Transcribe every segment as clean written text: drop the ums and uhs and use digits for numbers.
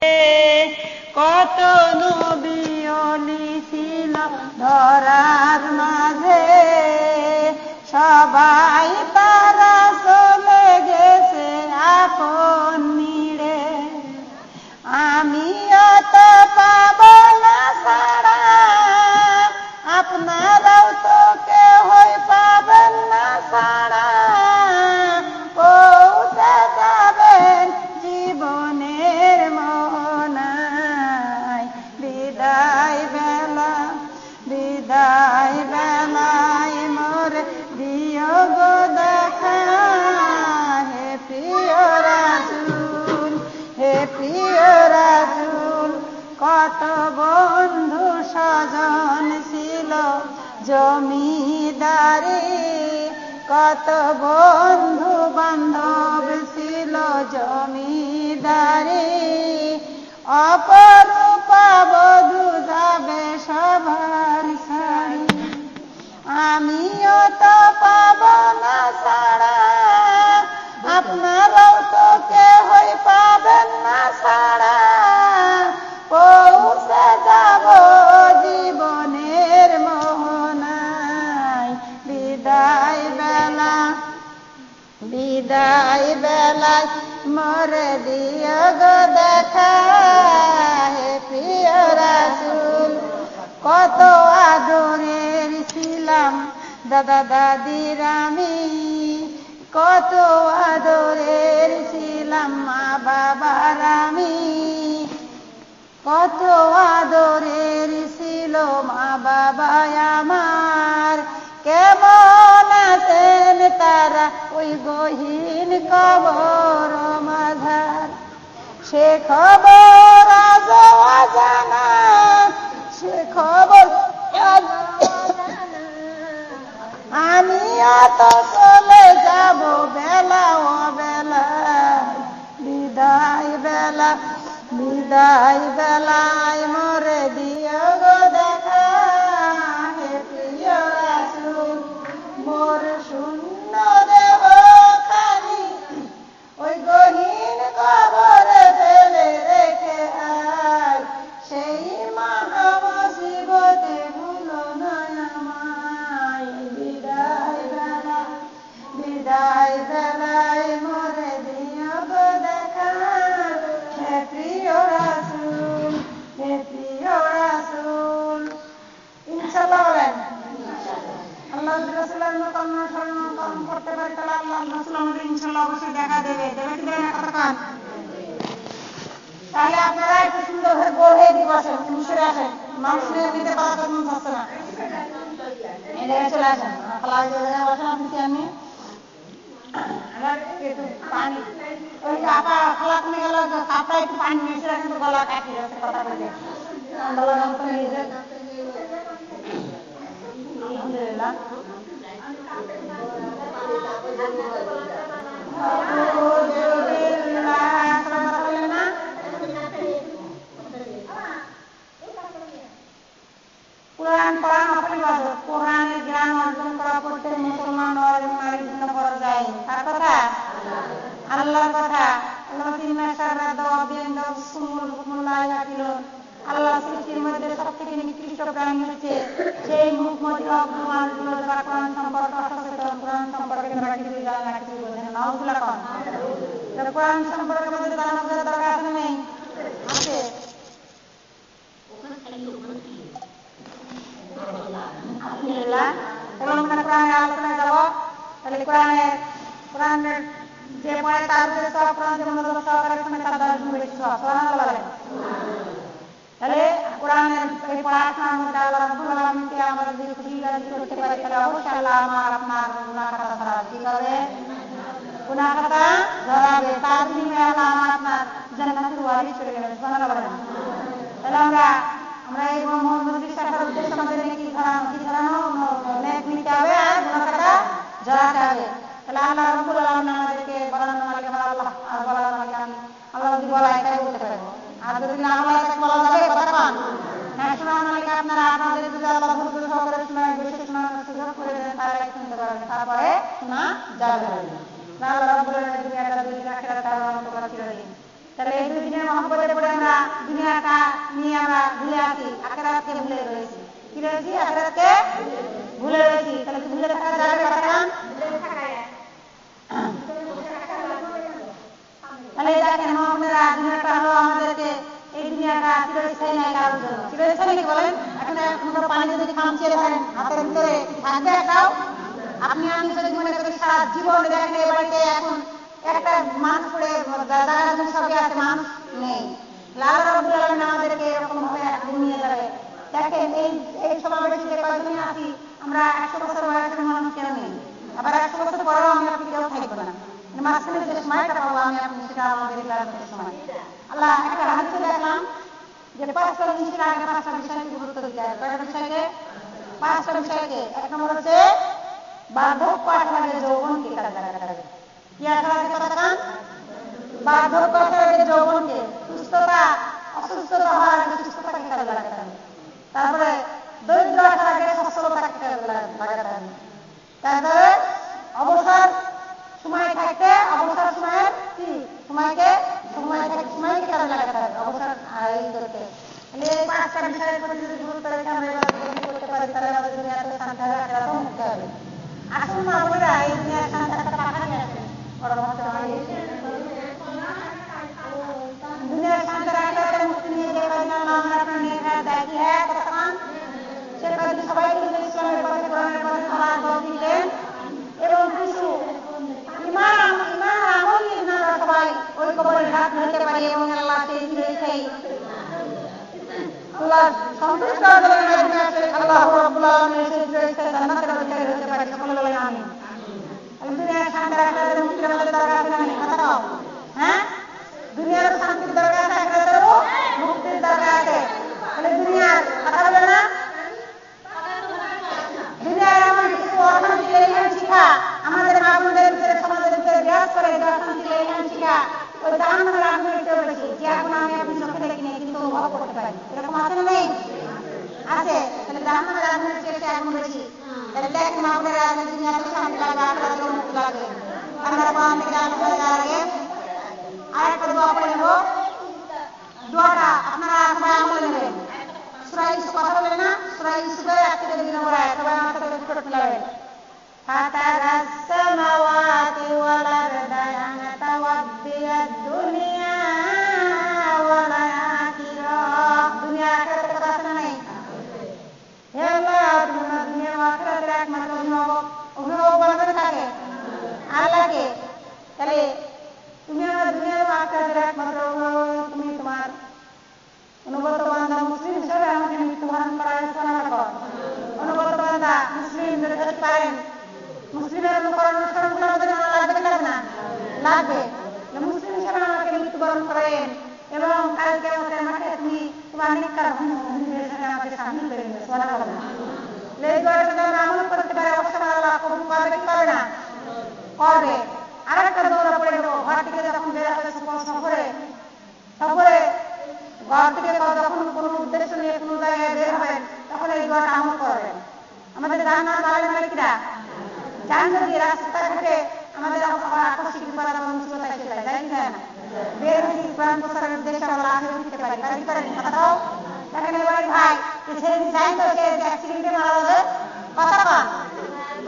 কত নবী ওলি ছিল ধরার মাঝে, সবাই তারা চলে গেছে আপন নিড়ে। আমিও তো পাব না ছাড়া, আপনারাও তো কেউই পাবেন না ছাড়া। পৌঁছে যাবেন জীবনের মোহনায়। বিদায় বেলা বিদায় বেলায় মোর দিও গো দেখা, হে প্রিয় রাসূল, হে প্রিয় রাসূল। কত বন্ধু স্বজন ছিল জমিদারি, কত বন্ধু বান্ধব ছিল জমিদারি। অপরূপা বধূ যাবে সবার সারি, আমিও তো পাব না ছাড়া, আপনারাও তো কেউই পাবেন না ছাড়া। পৌঁছে যাব জীবনের মোহনায়। বিদায় বেলা বিদায় বেলায় মোরে দিও গো দেখা, হে প্রিয় রাসূল। কত আদরের ছিলাম দাদা দাদির আমি, কত আদরের ছিলাম মা বাবার আমি। কত আদরের ছিল মা বাবা আমার, কেমন আছেন তারা ওই গহীন কবর মাঝার। সে খবর আজ অজানা, সে খবর আমিও তো চলে যাব বেলা অবেলা। বিদায় বেলা বিদায় বেলায় মোরে দিও গো দেখা, হে প্রিয় রাসূল। মোর শূন্য দেহ খানি ওই গহীন কবরে ফেলে রেখে আয়, সেই মহা মুসিবতে ভুলো না আমায়। বিদায় বেলা বিদায় বেলায় মোরে দিও গো দেখা, হে প্রিয় রাসূল, হে প্রিয় রাসূল। ইনশাআল্লাহ বলেন। আল্লাহ রাসূলের মত আমরা স্মরণ করতে পারি, তাহলে আল্লাহ রাসূল আমাদের ইনশাআল্লাহ অবশ্যই দেখা দেবে। দেবে কি দেবে না কতক্ষণ? তাহলে আপনারা একটু সুন্দর হয়ে গোল হয়ে দিয়ে বসেন, মিশরে আসেন। মানুষ নিতে পারা তো মন চাচ্ছে না, এই জায়গায় চলে আসেন। খালা জায়গায় বসেন আপনি কি আমি আমার একটু পানি ওই আপা খালা কমে গেল, কাপড়া একটু পানি মিশে রাখেন, গলা কাটি যাচ্ছে কথা বলতে। আন্দোলন তো নিজে আলহামদুলিল্লাহ। না কোরআন পড়া নফল ইবাদত, কোরআনের জ্ঞান অর্জন করা প্রত্যেক মুসলমান নর এবং নারীর জন্য ফরজ যায়। কার কথা? আল্লাহর কথা। আল্লাহ সৃষ্টির মধ্যে সবথেকে নিকৃষ্ট প্রাণী হচ্ছে সেই মুখমতি অজ্ঞ মানুষগুলো যারা কোরআন সম্পর্কে অসচেতন, কোরআন সম্পর্কে তারা কিছুই জানে না, কিছুই বোঝে না। নাউজুবিল্লাহ কোন কোরআন সম্পর্কে আমাদের জানা বোঝার দরকার আছে নেই? আছে। আলহামদুলিল্লাহ। এবং আমরা কোরআনের আলোচনায় যাব। তাহলে কোরআনের যে পড়ে তার যে সব কোরআন যে মনোযোগ সহকারে শুনে তার 10 গুণ বেশি সওয়াব। সুবহানাল্লাহ বলেন। তাহলে কোরআনের এই পড়াশোনার মধ্যে আল্লাহ রাব্বুল আলামিনকে আমরা যদি খুশি রাজি করতে পারি, তাহলে অবশ্যই আল্লাহ আমার আপনার গুনাহ খাতা ধরাবে। কি করবে? গুনাহ খাতা ধরাবে। তার বিনিময়ে আল্লাহ আমার আপনার জান্নাতুল ওয়ারিস করে দেবেন। সুবহানাল্লাহ বলেন। তাহলে আমরা এই মোহাম্মদ বিশ্বাসের উদ্দেশ্যে আমাদের কি ধরানো নেক নিতে হবে আর গুনাহ খাতা ঝরাতে হবে। তাহলে আল্লাহ রাব্বুল আলামিন আমাদেরকে বলানো মালিক আমার আল্লাহ, আর বলানো মালিক আমি। আল্লাহ যদি বলা এটাই বলতে পারবো, আর যদি না বলা তাকে বলা যাবে কথা পান না। শোনার মালিক আপনারা, আপনাদের যদি আল্লাহ ধৈর্য সহকারে শোনায়, বেশি শোনানোর সুযোগ করে দেন, তারাই শুনতে পারবেন, তারপরে শোনা যাবে না। আল্লাহ রাব্বুল আলামিন দুনিয়াটা দুই দিন আখিরাত তার রহমত করে দিন। তাহলে এই দুই দিনের মহব্বতে পড়ে আমরা দুনিয়াটা নিয়ে আমরা ভুলে আছি, আখিরাতকে ভুলে রয়েছি। কি রয়েছি? আখিরাতকে ভুলে রয়েছি। তাহলে কি ভুলে থাকা যাবে? কথান তাহলে দেখেন আপনারা, দুনিয়াটা হলো আমাদেরকে, এই দুনিয়াটা চিরস্থায়ী নয় কারোর জন্য। চিরস্থায়ী নাকি বলেন? এখন আপনারা পানি যদি খামচিয়ে ধরেন হাতের ভিতরে থাকবে একটাও? আপনি আমি যদি মনে করি সারা জীবন দেখেন এই বাড়িতে এখন একটা মানুষ পড়ে জায়গা জমি সবই আছে, মানুষ নেই। আল্লাহ রাব্বুল আলামিন আমাদেরকে এরকম ভাবে নিয়ে যাবে। দেখেন এই সমাবেশে যে কয়জন আছি আমরা 100 বছর বয়সের মানুষ কেউ নেই, আবার 100 বছর পরেও আমি আপনি কেউ থাকবো না। মাঝখানে যে সময়টা পাবো আমি আপনি, সেটা আমাদের ইবাদতের সময়। আল্লাহ একটা হাদিসে দেখলাম যে 5টা জিনিসের আগে 5টা বিষয়কে গুরুত্ব দিতে হবে। কয়টা বিষয়কে? 5টা বিষয়কে। এক নম্বর হচ্ছে বার্ধক্য আসার আগে যৌবনকে কাজে লাগাতে হবে। কি আসার আগে কথা কান? বার্ধক্য আসার আগে যৌবনকে, সুস্থতা অসুস্থতা হওয়ার আগে সুস্থতাকে কাজে লাগাতে হবে। তারপরে দরিদ্র আসার আগে সচ্ছলতাকে কাজে লাগাতে হবে। তারপরে অবসর সময় থাকতে অবসর সময়ের কি সময়কে সময়কে কাজে লাগাতে হবে, অবসর এই করতে। এই 5টা বিষয়ের প্রতি যদি গুরুত্ব রেখে আমরা এবার করতে পারি তাহলে আমাদের দুনিয়াতে শান্তি হবে, আখিরাতেও মুক্তি হবে। আসুন না বন্ধুরা, এই দুনিয়ার শান্তি একটা পাখা নিয়ে আসেন। দুনিয়ার শান্তি আখিরাতের মুক্তি নিয়ে যে কয়দিন আল্লাহ আপনার নেখায় দেয়, কি হ্যাঁ তখন সে কয়দিন সবাইকে যদি ইসলামের পথে কোরআনের পথে চলার তৌফিক দেন এবং কিছু ইমান আমল নিয়ে আমরা সবাই ওই কবরের হাত ধরতে পারি এবং আল্লাহ সেই আল্লাহ সন্তুষ্ট হওয়ার মাধ্যমে আছে আল্লাহ রাব্বুল আলামিন সেই জান্নাতের অধিকারী হতে পারি। সকলে বলেন আমিন। দুনিয়ার শান্তি আখিরাতের মুক্তির আমাদের দরকার আছে না? কথা দাও। হ্যাঁ, দুনিয়ার শান্তির দরকার আছে, আখিরাতেরও মুক্তির দরকার আছে। তাহলে দুনিয়ার কথা বলে না, দুনিয়ার এমন কিছু অশান্তি লেলিহান শিখা আমাদের মা বোনদের ভিতরে সমাজের ভিতরে বিরাজ করে, যে অশান্তি লেলিহান শিখা ওই জাহান্নামের আগুনের চেয়েও বেশি, যে আগুন আমি আপনি চোখে দেখি না কিন্তু অনুভব করতে পারি। এরকম আছে না? নেই? আছে। তাহলে জাহান্নামের আগুনের চেয়ে সে আগুন বেশি। তাহলে দেখেন মা বোনেরা, দুনিয়াতে শান্তি লাগবে, আখিরাতেও মুক্তি লাগবে। আমরা কোরআন থেকে আলোচনা করার আগে আরেকটা দোয়া পড়ে নেব। দোয়াটা আপনারা সবাই আমলে নেবেন। সূরা ইউসুফ কথা বলেন না? সূরা ইউসুফের 2 নম্বর আয়াত সবাই আমার সাথে পড়ে ফেলাবেন। ফাতারাস সামাওয়াতি ওয়াল আরদা ইয়াতাওয়াফিয়াদ দুনিয়া ওয়াল আখিরাহ। দুনিয়া আখিরাতের কথা আছে না? নেই? হে আল্লাহ, তুমি দুনিয়া ও আখিরাতের একমাত্র অভিভাবক বানাবেন কাকে? আল্লাহকে। তাহলে তুমি আমার দুনিয়া ও আখিরাতের একমাত্র অভিভাবক, তুমি তোমার অনুগত বান্দা মুসলিম হিসেবে আমাকে মৃত্যুবরণ করার ঘোষণা কর। অনুগত বান্দা মুসলিম যদি হতে পারেন, মুসলিমের অনুসরণ করা আমাদের জানা লাগবে কি লাগবে না? লাগবে। মুসলিম হিসেবে আমাকে মৃত্যুবরণ করেন এবং কাল কিয়ামতের মাঠে তুমি তোমার নেককার ভূমির সাথে আমাকে শামিল করে নিবে। সুবহানাল্লাহ। এই দোয়াটা যদি আমরা আমল করতে পারি অবশ্যই আল্লাহ কবুল করবে কি করবে না? করবে। আরেকটা দোয়া পড়ে দেবো। ঘর থেকে যখন বের হবে সফরে ঘর থেকে যখন কোনো উদ্দেশ্য নিয়ে কোনো জায়গায় বের হবেন তখন এই দোয়াটা আমল করবেন। আমাদের জান্নাত বাড়ির মালিকরা জান যদি রাস্তাঘাটে আমাদের আকস্মিক বিপদ বা মুসিবত এসে যায়, যাই কি যায় না? বের হয়ে কোরআন প্রচারের উদ্দেশ্যে আমরা আগে দিতে পারি। পারি করেন কথা দাও। দেখেন এবার ভাই সেদিন যাই তো সে অ্যাক্সিডেন্টে মারা যাবে, কথা কন।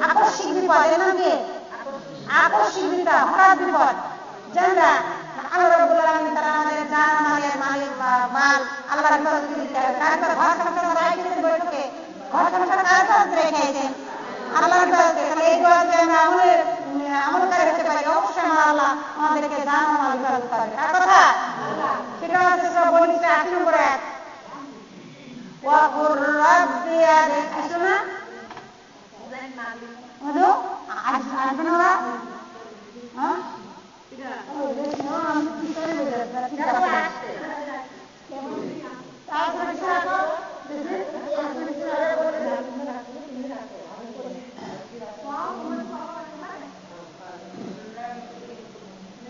আকস্মিক বিপদ, এর নাম কি? আকস্মিক বিপদ, হঠাৎ বিপদ। জানরা আল্লাহ রাব্বুল আলামিন তারা আমাদের জান মাল আল্লাহর হেফাজত দিতে হবে। কারণ ঘর সংসার রাখতেছেন বৈঠকে, ঘর সংসার কাজ রেখেছেন আল্লাহর হেফাজতে। তাহলে এই দোয়া যদি আমরা আমলকারী হতে পারি অবশ্যই আমার আল্লাহ আমাদেরকে জান ও মাল হেফাজত করবে। কার কথা? সেটা হচ্ছে সূরা বনী ইসরাঈল 8 নম্বর আয়াত। ওয়া কুর রাব্বি আসুনা মধু আসবে না? হ্যাঁ,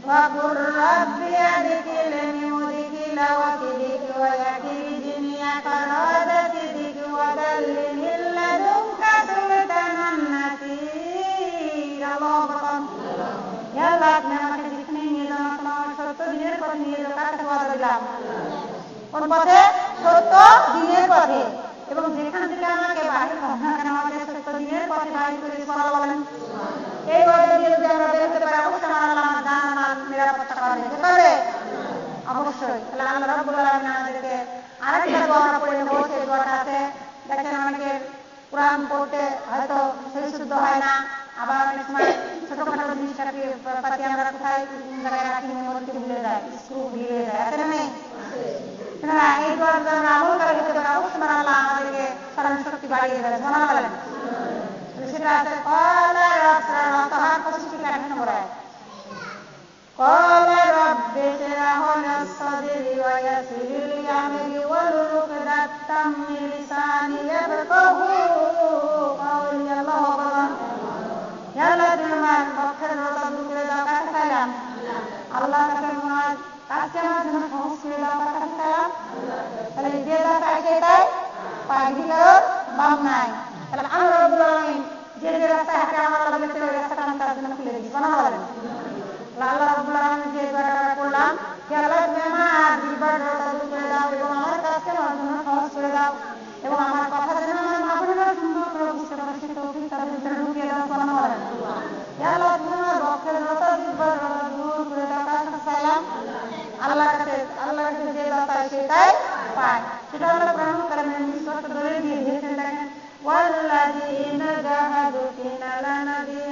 وقل رب أدخلني مدخل صدق وأخرجني أخراج صدق وهب لي من لدنك سلطانا نصيرا। আল্লাহ আপনি আমাকে যেখানে নিয়ে যান, আমার 70 দিনের পর নিয়ে যাও, কাছে ওয়াদা দিলাম কোন পথে? সত্য দিনের পথে। এবং যেখান থেকে আমাকে বাহির হোক না কেন আমাকে সত্য দিনের পথে বাহির করে সুবহানাল্লাহ বলেন। এই ওয়াদা দিয়ে যদি আমরা বের হতে পারি অবশ্যই আল্লাহ আমার জান আমার নিরাপত্তা করবে। কে করবে? অবশ্যই। তাহলে আল্লাহ রাব্বুল আলামিন আমাদেরকে আরেকটা দোয়া পড়ে নেব। সেই দোয়াটা আছে, দেখেন অনেকে কোরআন পড়তে হয়তো সেই শুদ্ধ হয় না, আবার অনেক সময় ছোটখাটো জিনিসটাকে পাতি আমরা কোথায় জায়গায় রাখি মধ্যে ভুলে যাই, স্ক্রু ভুলে যায়, আছে না নেই? এই দোয়ার জন্য আমরা আমল করে হতে পারি অবশ্যই আল্লাহ আমাদেরকে স্মরণ শক্তি বাড়িয়ে দেবে। সুবহানাল্লাহ বলেন। সেটা আছে ক্বালা রাব্বানা তাহার 25 নম্বর আয়াত। ক্বালা রাব্বি ইশরাহ লি সাদরি ওয়া ইয়াসসির লি আমরি ওয়াহলুল উকদাতাম মিন লিসানি ইয়াফকাহু কাওলি। আল্লাহু আকবার। ইয়া আল্লাহ তুমি আমার পক্ষের রোজা দূর করে দাও। কাকে চাইলাম? আল্লাহর কাছে কাজকে আমার জন্য সহজ করে দাও। কার কাছে চাইলাম? তাহলে যে যা চাইছে তাই পায়, ভিতর বাম নাই। তাহলে আল্লাহ রাব্বুল আলামিন যে যে রাস্তায় হাঁটে আমার আল্লাহ বলেছে ওই রাস্তাটা আমি তার জন্য খুলে দিই। সুবহানাল্লাহ বলেন। আল্লাহ রাব্বুল আলামিন যে দোয়াটা করলাম, হে আল্লাহ তুমি আমার জীবন রোজা দূর করে দাও এবং আমার কাজকে আমার জন্য সহজ করে দাও এবং আমার কথা যেন আমার মা-বোনেরা সুন্দর করে বুঝতে পারে সে তৌফিক তাদের ভিতরে ঢুকিয়ে দাও। সুবহানাল্লাহ বলেন। হে আল্লাহ তুমি আমার পক্ষের রোজা জীবন রোজা দূর করে দাও। কার কাছে চাইলাম? আল্লাহর কাছে। আল্লাহর কাছে যে যা চায় সেটাই পায়। সেটা আল্লাহ কোরআনুল কারীমে স্পষ্ট করে দিয়ে দিয়েছেন। দেখেন ওয়াল্লাযীনা জাহাদু ফিনা লানাহদিয়ান্নাহুম